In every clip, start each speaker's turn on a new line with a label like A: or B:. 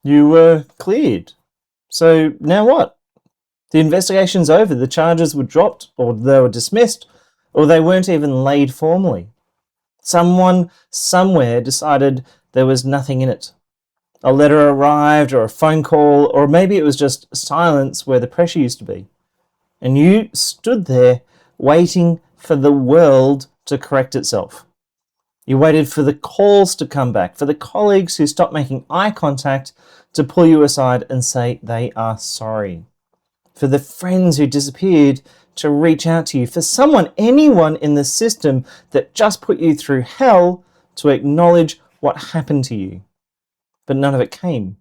A: You were cleared. So now what? The investigation's over. The charges were dropped, or they were dismissed, or they weren't even laid formally. Someone somewhere decided there was nothing in it. A letter arrived, or a phone call, or maybe it was just silence where the pressure used to be. And you stood there waiting for the world to correct itself. You waited for the calls to come back, for the colleagues who stopped making eye contact to pull you aside and say they are sorry, for the friends who disappeared to reach out to you, for anyone in the system that just put you through hell to acknowledge what happened to you. But none of it came.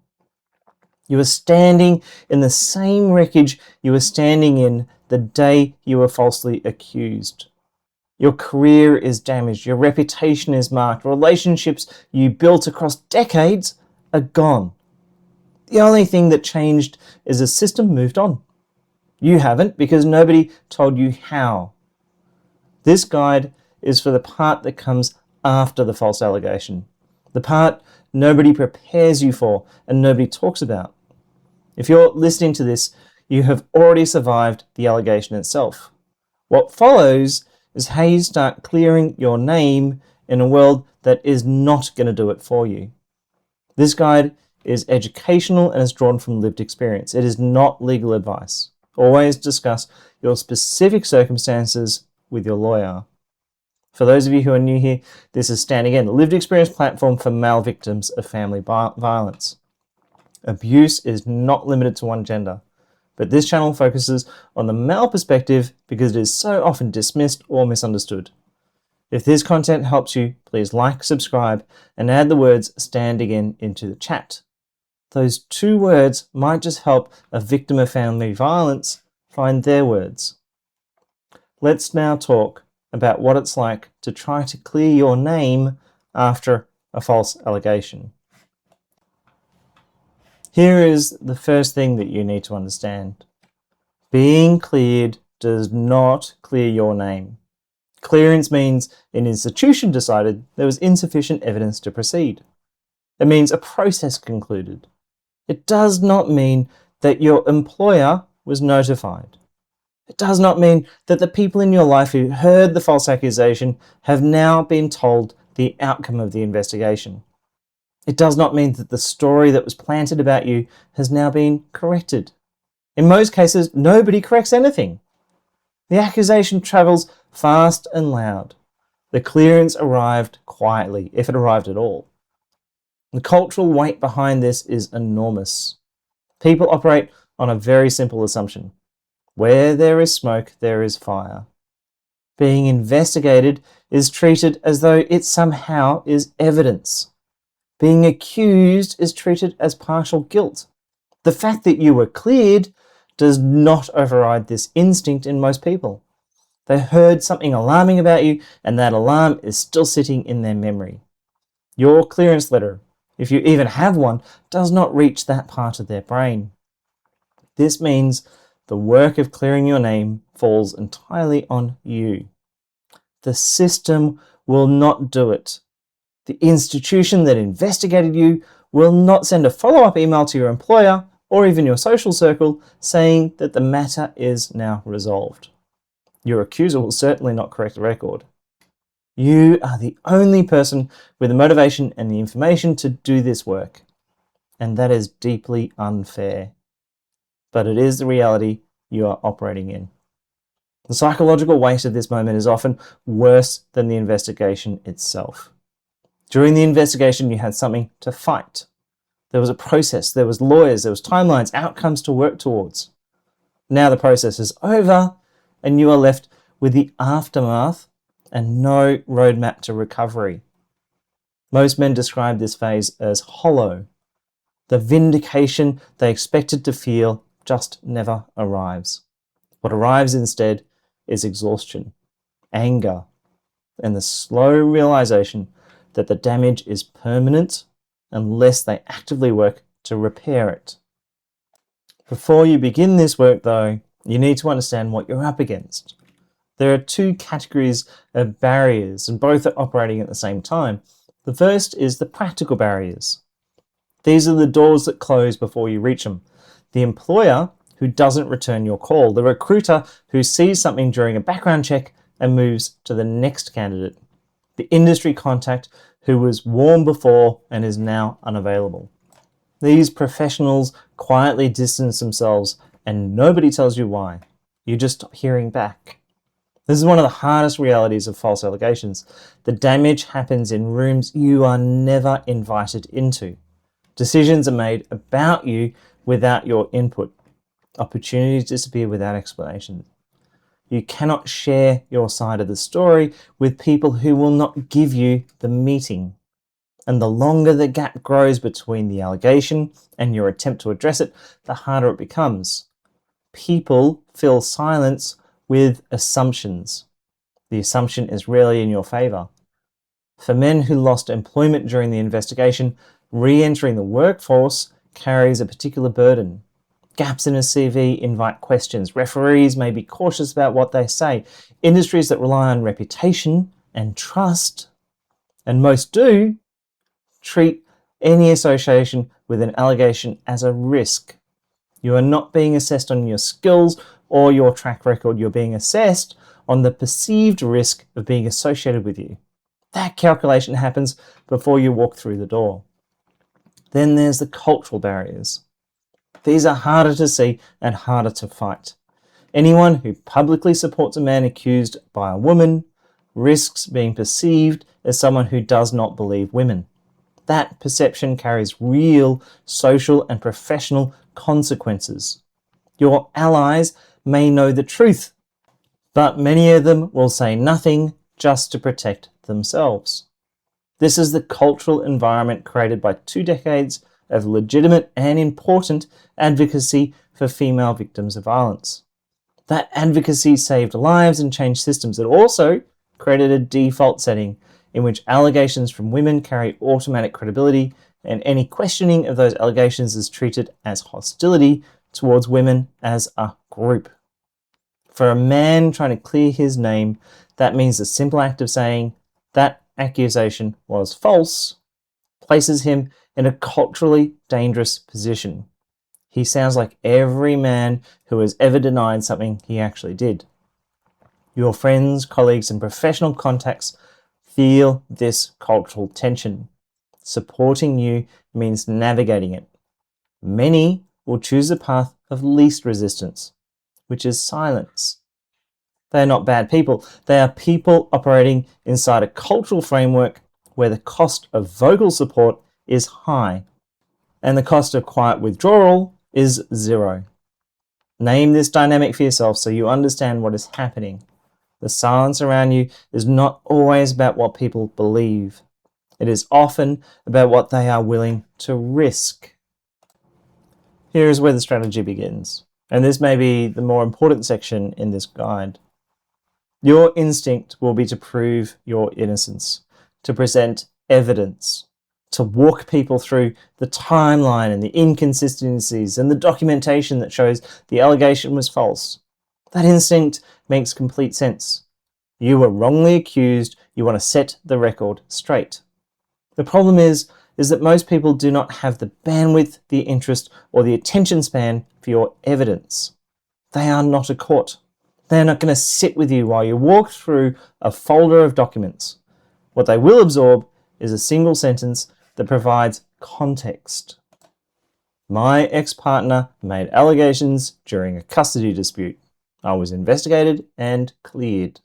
A: You were standing in the same wreckage you were standing in the day you were falsely accused. Your career is damaged, your reputation is marked, relationships you built across decades are gone. The only thing that changed is the system moved on. You haven't, because nobody told you how. This guide is for the part that comes after the false allegation, the part nobody prepares you for and nobody talks about. If you're listening to this, you have already survived the allegation itself. What follows is how you start clearing your name in a world that is not going to do it for you. This guide is educational and is drawn from lived experience. It is not legal advice. Always discuss your specific circumstances with your lawyer. For those of you who are new here, this is Stand Again, the lived experience platform for male victims of family violence. Abuse is not limited to one gender, but this channel focuses on the male perspective because it is so often dismissed or misunderstood. If this content helps you, please like, subscribe, and add the words Stand Again into the chat. Those 2 words might just help a victim of family violence find their words. Let's now talk about what it's like to try to clear your name after a false allegation. Here is the first thing that you need to understand. Being cleared does not clear your name. Clearance means an institution decided there was insufficient evidence to proceed. It means a process concluded. It does not mean that your employer was notified. It does not mean that the people in your life who heard the false accusation have now been told the outcome of the investigation. It does not mean that the story that was planted about you has now been corrected. In most cases, nobody corrects anything. The accusation travels fast and loud. The clearance arrived quietly, if it arrived at all. The cultural weight behind this is enormous. People operate on a very simple assumption. Where there is smoke, there is fire. Being investigated is treated as though it somehow is evidence. Being accused is treated as partial guilt. The fact that you were cleared does not override this instinct in most people. They heard something alarming about you, and that alarm is still sitting in their memory. Your clearance letter, if you even have one, does not reach that part of their brain. This means the work of clearing your name falls entirely on you. The system will not do it. The institution that investigated you will not send a follow-up email to your employer or even your social circle saying that the matter is now resolved. Your accuser will certainly not correct the record. You are the only person with the motivation and the information to do this work, and that is deeply unfair. But it is the reality you are operating in. The psychological weight of this moment is often worse than the investigation itself. During the investigation, you had something to fight. There was a process, there was lawyers, there was timelines, outcomes to work towards. Now the process is over, and you are left with the aftermath and no roadmap to recovery. Most men describe this phase as hollow. The vindication they expected to feel just never arrives. What arrives instead is exhaustion, anger, and the slow realization that the damage is permanent unless they actively work to repair it. Before you begin this work, though, you need to understand what you're up against. There are 2 categories of barriers, and both are operating at the same time. The first is the practical barriers. These are the doors that close before you reach them. The employer who doesn't return your call. The recruiter who sees something during a background check and moves to the next candidate. The industry contact who was warm before and is now unavailable. These professionals quietly distance themselves and nobody tells you why. You just stop hearing back. This is one of the hardest realities of false allegations. The damage happens in rooms you are never invited into. Decisions are made about you without your input. Opportunities disappear without explanation. You cannot share your side of the story with people who will not give you the meeting. And the longer the gap grows between the allegation and your attempt to address it, the harder it becomes. People fill silence with assumptions. The assumption is rarely in your favor. For men who lost employment during the investigation, re-entering the workforce carries a particular burden. Gaps in a CV invite questions. Referees may be cautious about what they say. Industries that rely on reputation and trust, and most do, treat any association with an allegation as a risk. You are not being assessed on your skills or your track record. You're being assessed on the perceived risk of being associated with you. That calculation happens before you walk through the door. Then there's the cultural barriers. These are harder to see and harder to fight. Anyone who publicly supports a man accused by a woman risks being perceived as someone who does not believe women. That perception carries real social and professional consequences. Your allies may know the truth, but many of them will say nothing just to protect themselves. This is the cultural environment created by 2 decades of legitimate and important advocacy for female victims of violence. That advocacy saved lives and changed systems. It also created a default setting in which allegations from women carry automatic credibility, and any questioning of those allegations is treated as hostility towards women as a group. For a man trying to clear his name, that means the simple act of saying that accusation was false places him in a culturally dangerous position. He sounds like every man who has ever denied something he actually did. Your friends, colleagues, and professional contacts feel this cultural tension. Supporting you means navigating it. Many will choose the path of least resistance, which is silence. They are not bad people. They are people operating inside a cultural framework where the cost of vocal support is high and the cost of quiet withdrawal is 0. Name this dynamic for yourself so you understand what is happening. The silence around you is not always about what people believe. It is often about what they are willing to risk. Here is where the strategy begins, and this may be the more important section in this guide. Your instinct will be to prove your innocence, to present evidence, to walk people through the timeline and the inconsistencies and the documentation that shows the allegation was false. That instinct makes complete sense. You were wrongly accused. You want to set the record straight. The problem is that most people do not have the bandwidth, the interest, or the attention span for your evidence. They are not a court. They're not going to sit with you while you walk through a folder of documents. What they will absorb is a single sentence that provides context. My ex-partner made allegations during a custody dispute. I was investigated and cleared.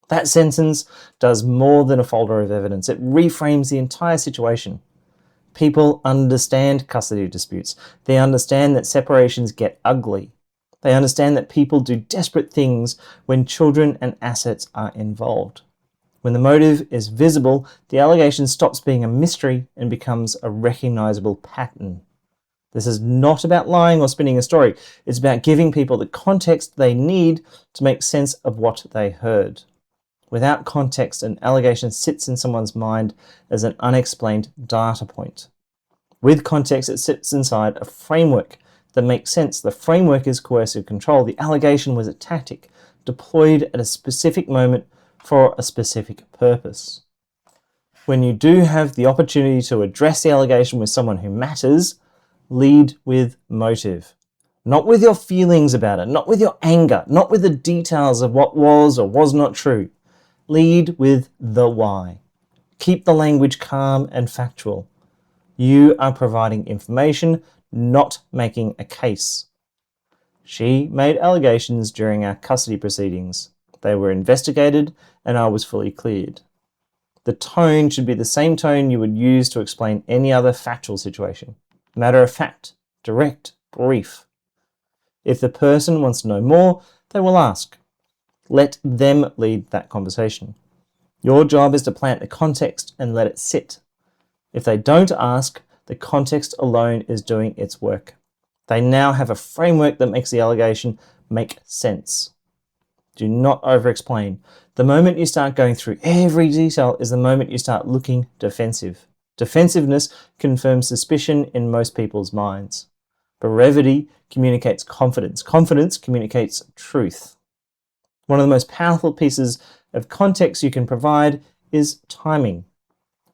A: That sentence does more than a folder of evidence. It reframes the entire situation. People understand custody disputes. They understand that separations get ugly. They understand that people do desperate things when children and assets are involved. When the motive is visible, the allegation stops being a mystery and becomes a recognizable pattern. This is not about lying or spinning a story. It's about giving people the context they need to make sense of what they heard. Without context, an allegation sits in someone's mind as an unexplained data point. With context, it sits inside a framework that makes sense. The framework is coercive control. The allegation was a tactic deployed at a specific moment for a specific purpose. When you do have the opportunity to address the allegation with someone who matters, lead with motive. Not with your feelings about it, not with your anger, not with the details of what was or was not true. Lead with the why. Keep the language calm and factual. You are providing information, not making a case. She made allegations during our custody proceedings. They were investigated and I was fully cleared. The tone should be the same tone you would use to explain any other factual situation. Matter of fact, direct, brief. If the person wants to know more, they will ask. Let them lead that conversation. Your job is to plant the context and let it sit. If they don't ask, the context alone is doing its work. They now have a framework that makes the allegation make sense. Do not over-explain. The moment you start going through every detail is the moment you start looking defensive. Defensiveness confirms suspicion in most people's minds. Brevity communicates confidence. Confidence communicates truth. One of the most powerful pieces of context you can provide is timing.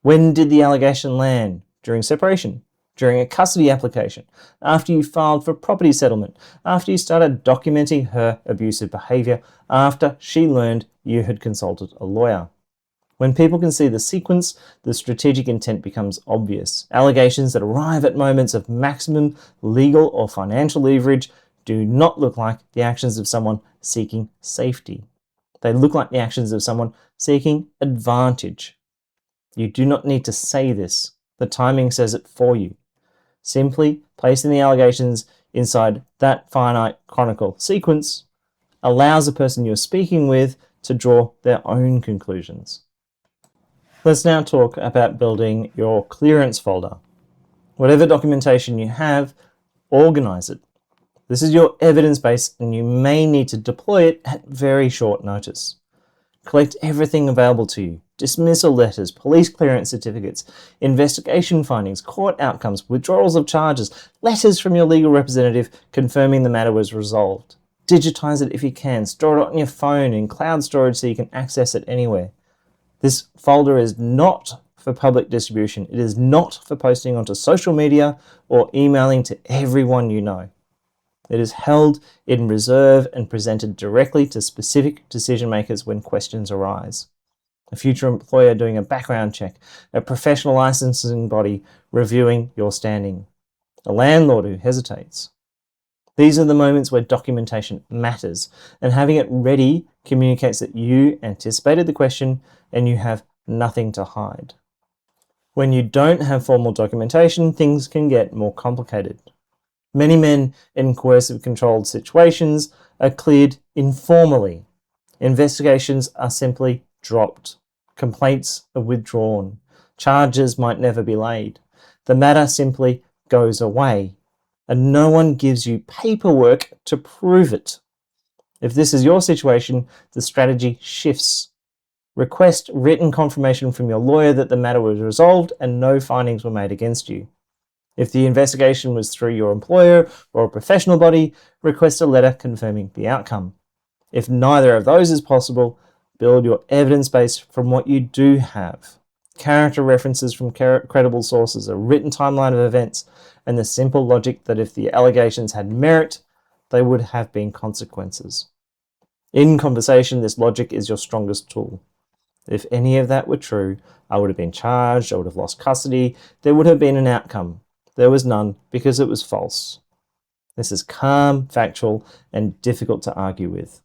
A: When did the allegation land? During separation? During a custody application? After you filed for property settlement? After you started documenting her abusive behaviour? After she learned you had consulted a lawyer? When people can see the sequence, the strategic intent becomes obvious. Allegations that arrive at moments of maximum legal or financial leverage do not look like the actions of someone seeking safety. They look like the actions of someone seeking advantage. You do not need to say this. The timing says it for you. Simply placing the allegations inside that finite chronicle sequence allows the person you're speaking with to draw their own conclusions. Let's now talk about building your clearance folder. Whatever documentation you have, organize it. This is your evidence base and you may need to deploy it at very short notice. Collect everything available to you. Dismissal letters, police clearance certificates, investigation findings, court outcomes, withdrawals of charges, letters from your legal representative confirming the matter was resolved. Digitize it if you can. Store it on your phone in cloud storage so you can access it anywhere. This folder is not for public distribution. It is not for posting onto social media or emailing to everyone you know. It is held in reserve and presented directly to specific decision makers when questions arise. A future employer doing a background check, a professional licensing body reviewing your standing, a landlord who hesitates. These are the moments where documentation matters, and having it ready communicates that you anticipated the question and you have nothing to hide. When you don't have formal documentation, things can get more complicated. Many men in coercive controlled situations are cleared informally. Investigations are simply dropped. Complaints are withdrawn. Charges might never be laid. The matter simply goes away, and no one gives you paperwork to prove it. If this is your situation, the strategy shifts. Request written confirmation from your lawyer that the matter was resolved and no findings were made against you. If the investigation was through your employer or a professional body, request a letter confirming the outcome. If neither of those is possible, build your evidence base from what you do have. Character references from credible sources, a written timeline of events, and the simple logic that if the allegations had merit, they would have been consequences. In conversation, this logic is your strongest tool. If any of that were true, I would have been charged, I would have lost custody, there would have been an outcome. There was none because it was false. This is calm, factual, and difficult to argue with.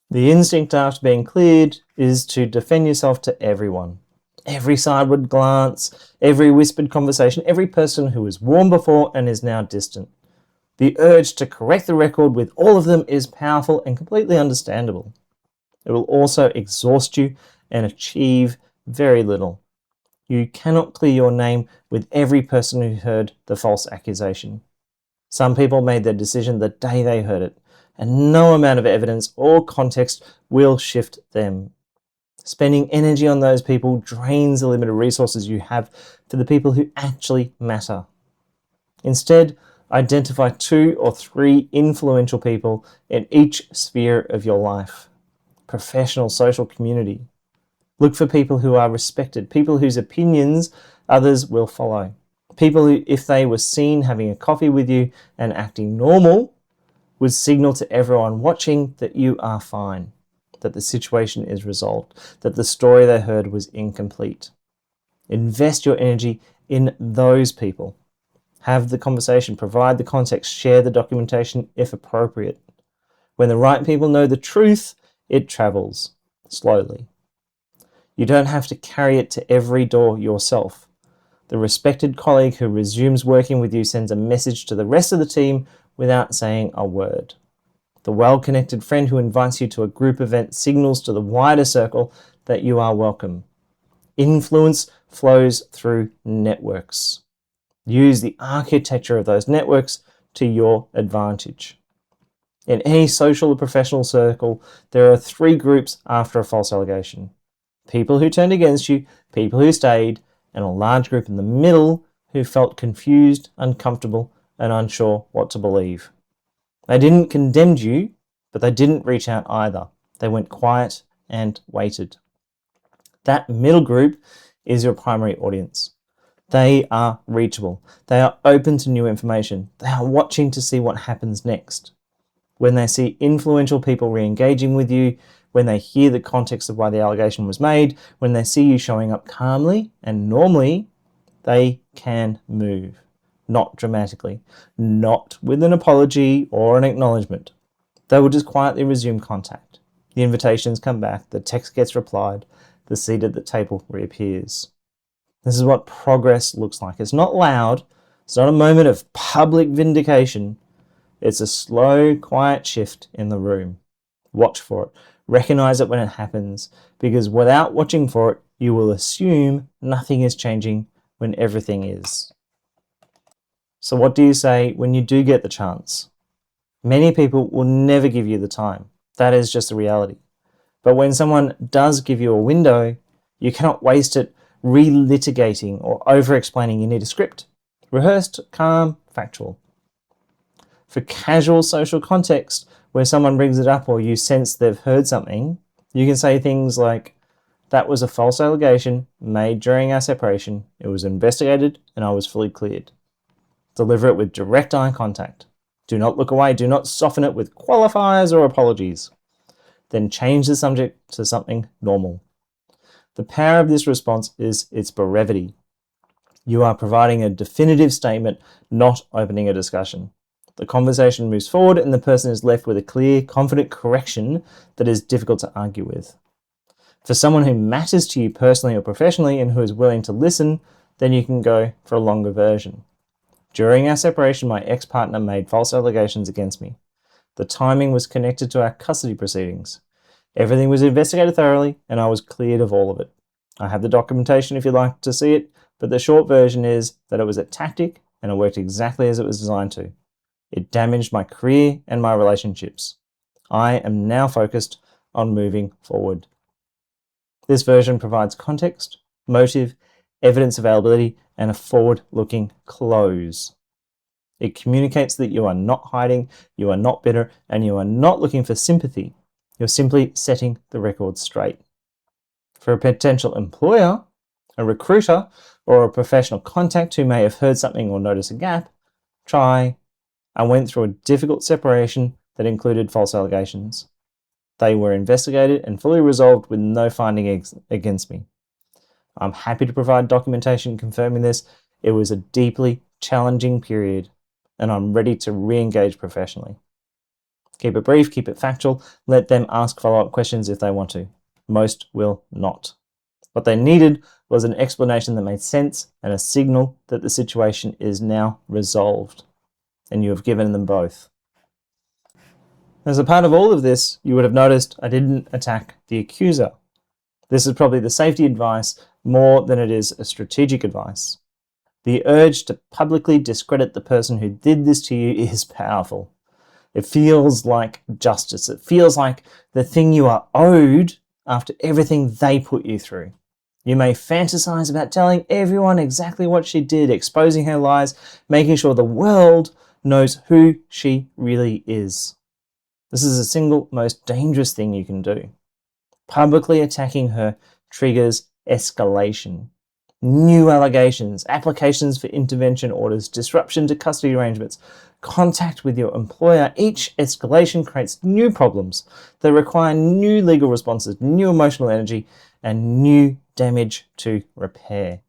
A: The instinct after being cleared is to defend yourself to everyone. Every sideward glance, every whispered conversation, every person who was warm before and is now distant. The urge to correct the record with all of them is powerful and completely understandable. It will also exhaust you and achieve very little. You cannot clear your name with every person who heard the false accusation. Some people made their decision the day they heard it, and no amount of evidence or context will shift them. Spending energy on those people drains the limited resources you have for the people who actually matter. Instead, identify 2 or 3 influential people in each sphere of your life. Professional, social, community. Look for people who are respected, people whose opinions others will follow. People who, if they were seen having a coffee with you and acting normal, would signal to everyone watching that you are fine, that the situation is resolved, that the story they heard was incomplete. Invest your energy in those people. Have the conversation, provide the context, share the documentation if appropriate. When the right people know the truth, it travels slowly. You don't have to carry it to every door yourself. The respected colleague who resumes working with you sends a message to the rest of the team without saying a word. The well-connected friend who invites you to a group event signals to the wider circle that you are welcome. Influence flows through networks. Use the architecture of those networks to your advantage. In any social or professional circle, there are 3 groups after a false allegation. People who turned against you, people who stayed, and a large group in the middle who felt confused, uncomfortable, and unsure what to believe. They didn't condemn you, but they didn't reach out either. They went quiet and waited. That middle group is your primary audience. They are reachable. They are open to new information. They are watching to see what happens next. When they see influential people re-engaging with you, when they hear the context of why the allegation was made, when they see you showing up calmly and normally, they can move. Not dramatically, not with an apology or an acknowledgement. They will just quietly resume contact. The invitations come back, the text gets replied, the seat at the table reappears. This is what progress looks like. It's not loud, it's not a moment of public vindication. It's a slow, quiet shift in the room. Watch for it. Recognize it when it happens, because without watching for it, you will assume nothing is changing when everything is. So what do you say when you do get the chance? Many people will never give you the time. That is just the reality. But when someone does give you a window, you cannot waste it relitigating or over-explaining. You need a script. Rehearsed, calm, factual. For casual social context, where someone brings it up or you sense they've heard something, you can say things like, that was a false allegation made during our separation. It was investigated and I was fully cleared. Deliver it with direct eye contact. Do not look away. Do not soften it with qualifiers or apologies. Then change the subject to something normal. The power of this response is its brevity. You are providing a definitive statement, not opening a discussion. The conversation moves forward and the person is left with a clear, confident correction that is difficult to argue with. For someone who matters to you personally or professionally and who is willing to listen, then you can go for a longer version. During our separation, my ex-partner made false allegations against me. The timing was connected to our custody proceedings. Everything was investigated thoroughly and I was cleared of all of it. I have the documentation if you'd like to see it, but the short version is that it was a tactic and it worked exactly as it was designed to. It damaged my career and my relationships. I am now focused on moving forward. This version provides context, motive, evidence availability, and a forward-looking close. It communicates that you are not hiding, you are not bitter, and you are not looking for sympathy. You're simply setting the record straight. For a potential employer, a recruiter, or a professional contact who may have heard something or noticed a gap, try, I went through a difficult separation that included false allegations. They were investigated and fully resolved with no finding against me. I'm happy to provide documentation confirming this. It was a deeply challenging period, and I'm ready to re-engage professionally. Keep it brief, keep it factual. Let them ask follow-up questions if they want to. Most will not. What they needed was an explanation that made sense and a signal that the situation is now resolved. And you have given them both. As a part of all of this, you would have noticed I didn't attack the accuser. This is probably the safety advice more than it is a strategic advice. The urge to publicly discredit the person who did this to you is powerful. It feels like justice. It feels like the thing you are owed after everything they put you through. You may fantasize about telling everyone exactly what she did, exposing her lies, making sure the world knows who she really is. This is the single most dangerous thing you can do. Publicly attacking her triggers escalation. New allegations, applications for intervention orders, disruption to custody arrangements, contact with your employer. Each escalation creates new problems that require new legal responses, new emotional energy, and new damage to repair.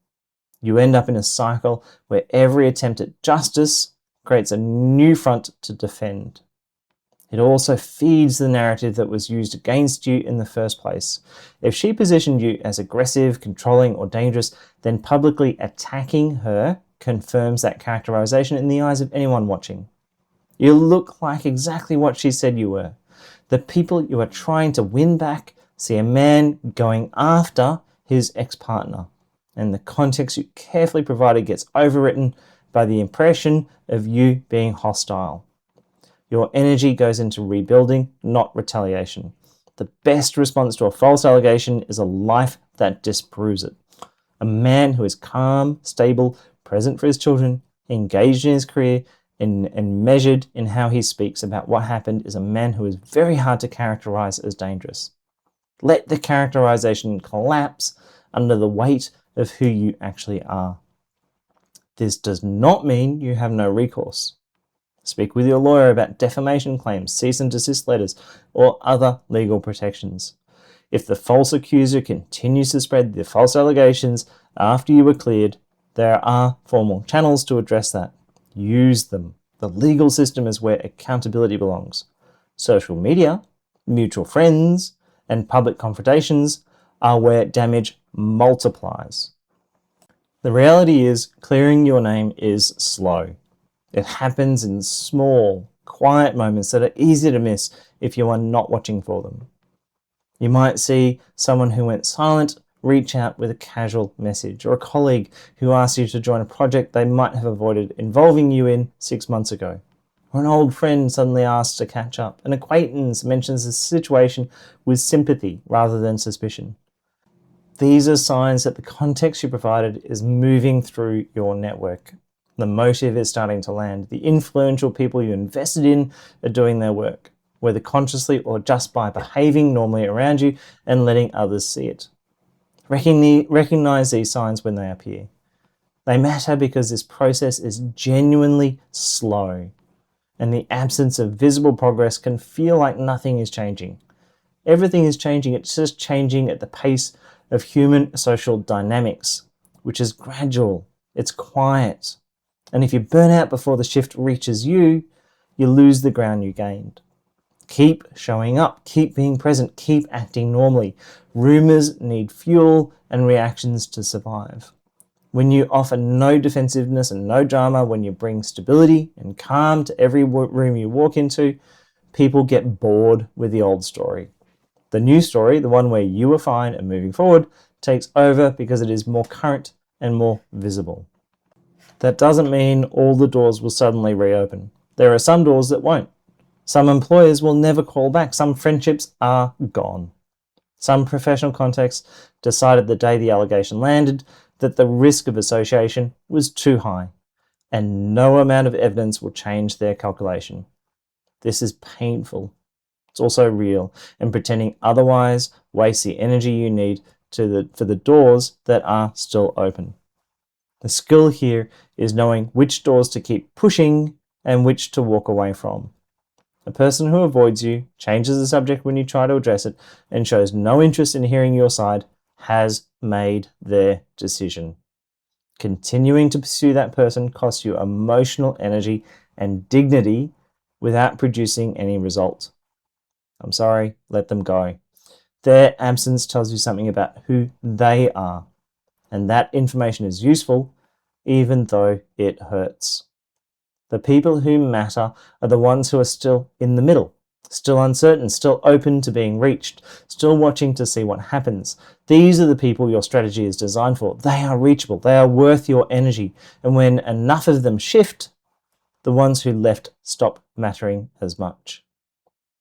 A: You end up in a cycle where every attempt at justice creates a new front to defend. It also feeds the narrative that was used against you in the first place. If she positioned you as aggressive, controlling, or dangerous, then publicly attacking her confirms that characterization in the eyes of anyone watching. You look like exactly what she said you were. The people you are trying to win back see a man going after his ex-partner, and the context you carefully provided gets overwritten by the impression of you being hostile. Your energy goes into rebuilding, not retaliation. The best response to a false allegation is a life that disproves it. A man who is calm, stable, present for his children, engaged in his career, and measured in how he speaks about what happened is a man who is very hard to characterize as dangerous. Let the characterization collapse under the weight of who you actually are. This does not mean you have no recourse. Speak with your lawyer about defamation claims, cease and desist letters, or other legal protections. If the false accuser continues to spread the false allegations after you were cleared, there are formal channels to address that. Use them. The legal system is where accountability belongs. Social media, mutual friends, and public confrontations are where damage multiplies. The reality is, clearing your name is slow. It happens in small, quiet moments that are easy to miss if you are not watching for them. You might see someone who went silent reach out with a casual message, or a colleague who asks you to join a project they might have avoided involving you in 6 months ago. Or an old friend suddenly asks to catch up. An acquaintance mentions the situation with sympathy rather than suspicion. These are signs that the context you provided is moving through your network. The motive is starting to land. The influential people you invested in are doing their work, whether consciously or just by behaving normally around you and letting others see it. Recognize these signs when they appear. They matter because this process is genuinely slow, and the absence of visible progress can feel like nothing is changing. Everything is changing, it's just changing at the pace of human social dynamics, which is gradual, it's quiet. And if you burn out before the shift reaches you, you lose the ground you gained. Keep showing up, keep being present, keep acting normally. Rumors need fuel and reactions to survive. When you offer no defensiveness and no drama, when you bring stability and calm to every room you walk into, people get bored with the old story. The new story, the one where you are fine and moving forward, takes over because it is more current and more visible. That doesn't mean all the doors will suddenly reopen. There are some doors that won't. Some employers will never call back. Some friendships are gone. Some professional contexts decided the day the allegation landed that the risk of association was too high, and no amount of evidence will change their calculation. This is painful. It's also real, and pretending otherwise wastes the energy you need for the doors that are still open. The skill here is knowing which doors to keep pushing and which to walk away from. A person who avoids you, changes the subject when you try to address it, and shows no interest in hearing your side has made their decision. Continuing to pursue that person costs you emotional energy and dignity without producing any result. I'm sorry, let them go. Their absence tells you something about who they are, and that information is useful even though it hurts. The people who matter are the ones who are still in the middle, still uncertain, still open to being reached, still watching to see what happens. These are the people your strategy is designed for. They are reachable, they are worth your energy, and when enough of them shift, the ones who left stop mattering as much.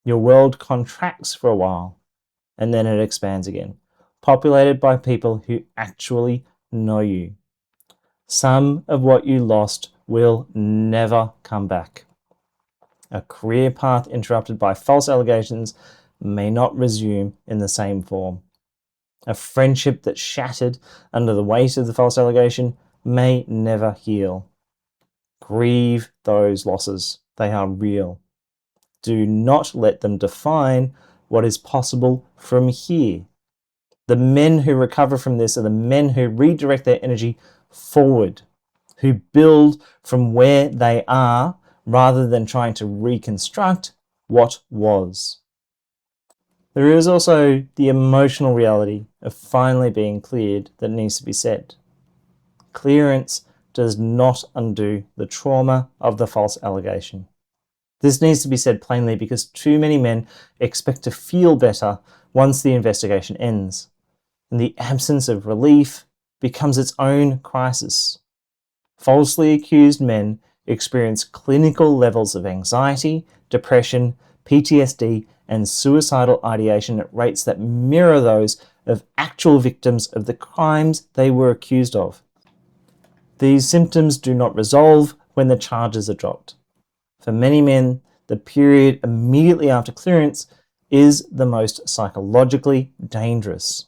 A: Your world contracts for a while, and then it expands again, populated by people who actually know you. Some of what you lost will never come back. A career path interrupted by false allegations may not resume in the same form. A friendship that shattered under the weight of the false allegation may never heal. Grieve those losses. They are real. Do not let them define what is possible from here. The men who recover from this are the men who redirect their energy forward, who build from where they are rather than trying to reconstruct what was. There is also the emotional reality of finally being cleared that needs to be said. Clearance does not undo the trauma of the false allegation. This needs to be said plainly because too many men expect to feel better once the investigation ends, and the absence of relief becomes its own crisis. Falsely accused men experience clinical levels of anxiety, depression, PTSD, and suicidal ideation at rates that mirror those of actual victims of the crimes they were accused of. These symptoms do not resolve when the charges are dropped. For many men, the period immediately after clearance is the most psychologically dangerous.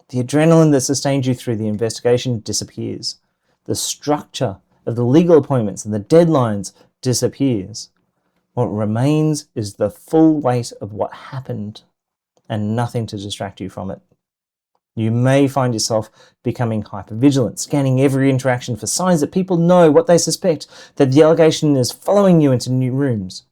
A: The adrenaline that sustained you through the investigation disappears. The structure of the legal appointments and the deadlines disappears. What remains is the full weight of what happened and nothing to distract you from it. You may find yourself becoming hypervigilant, scanning every interaction for signs that people know what they suspect, that the allegation is following you into new rooms.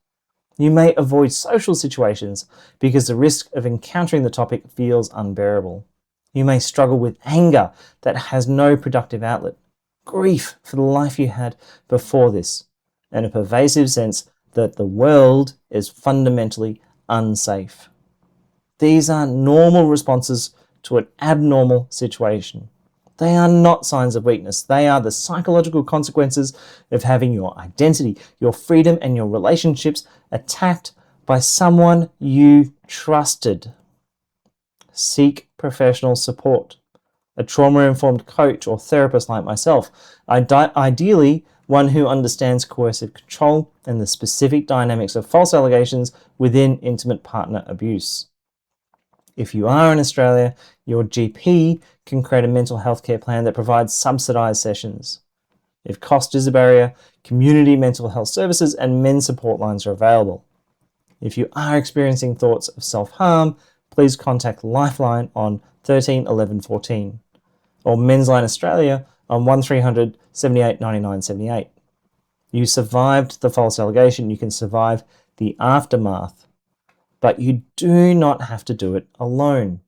A: You may avoid social situations because the risk of encountering the topic feels unbearable. You may struggle with anger that has no productive outlet, grief for the life you had before this, and a pervasive sense that the world is fundamentally unsafe. These are normal responses to an abnormal situation. They are not signs of weakness. They are the psychological consequences of having your identity, your freedom, and your relationships attacked by someone you trusted. Seek professional support. A trauma-informed coach or therapist like myself, ideally one who understands coercive control and the specific dynamics of false allegations within intimate partner abuse. If you are in Australia, your GP can create a mental health care plan that provides subsidised sessions. If cost is a barrier, community mental health services and men's support lines are available. If you are experiencing thoughts of self-harm, please contact Lifeline on 13 11 14 or Men's Line Australia on 1300 78 99 78. You survived the false allegation, you can survive the aftermath, but you do not have to do it alone.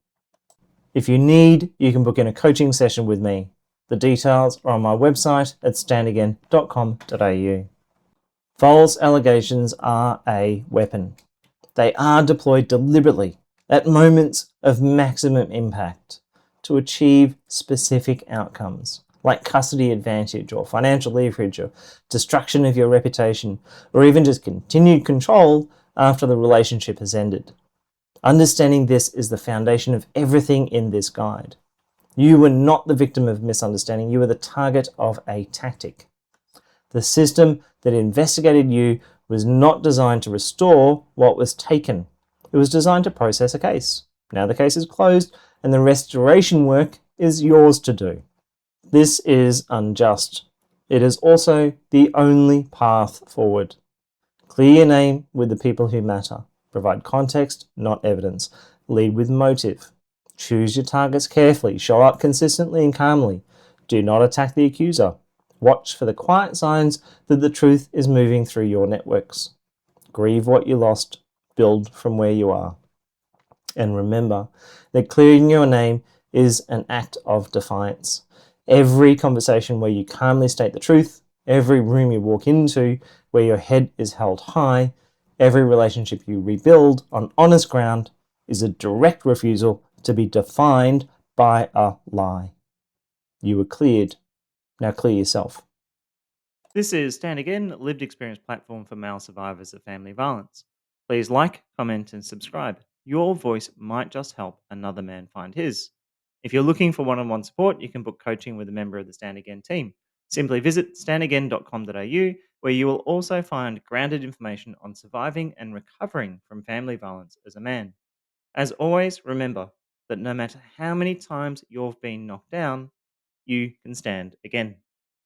A: If you need, you can book in a coaching session with me. The details are on my website at standagain.com.au. False allegations are a weapon. They are deployed deliberately at moments of maximum impact to achieve specific outcomes, like custody advantage or financial leverage or destruction of your reputation, or even just continued control after the relationship has ended. Understanding this is the foundation of everything in this guide. You were not the victim of misunderstanding, you were the target of a tactic. The system that investigated you was not designed to restore what was taken. It was designed to process a case. Now the case is closed and the restoration work is yours to do. This is unjust. It is also the only path forward. Clear your name with the people who matter. Provide context, not evidence. Lead with motive. Choose your targets carefully. Show up consistently and calmly. Do not attack the accuser. Watch for the quiet signs that the truth is moving through your networks. Grieve what you lost. Build from where you are. And remember that clearing your name is an act of defiance. Every conversation where you calmly state the truth, every room you walk into where your head is held high, every relationship you rebuild on honest ground is a direct refusal to be defined by a lie. You were cleared. Now clear yourself. This is Stand Again, lived experience platform for male survivors of family violence. Please like, comment, and subscribe. Your voice might just help another man find his. If you're looking for one-on-one support, you can book coaching with a member of the Stand Again team. Simply visit standagain.com.au, where you will also find grounded information on surviving and recovering from family violence as a man. As always, remember, that no matter how many times you've been knocked down, you can stand again.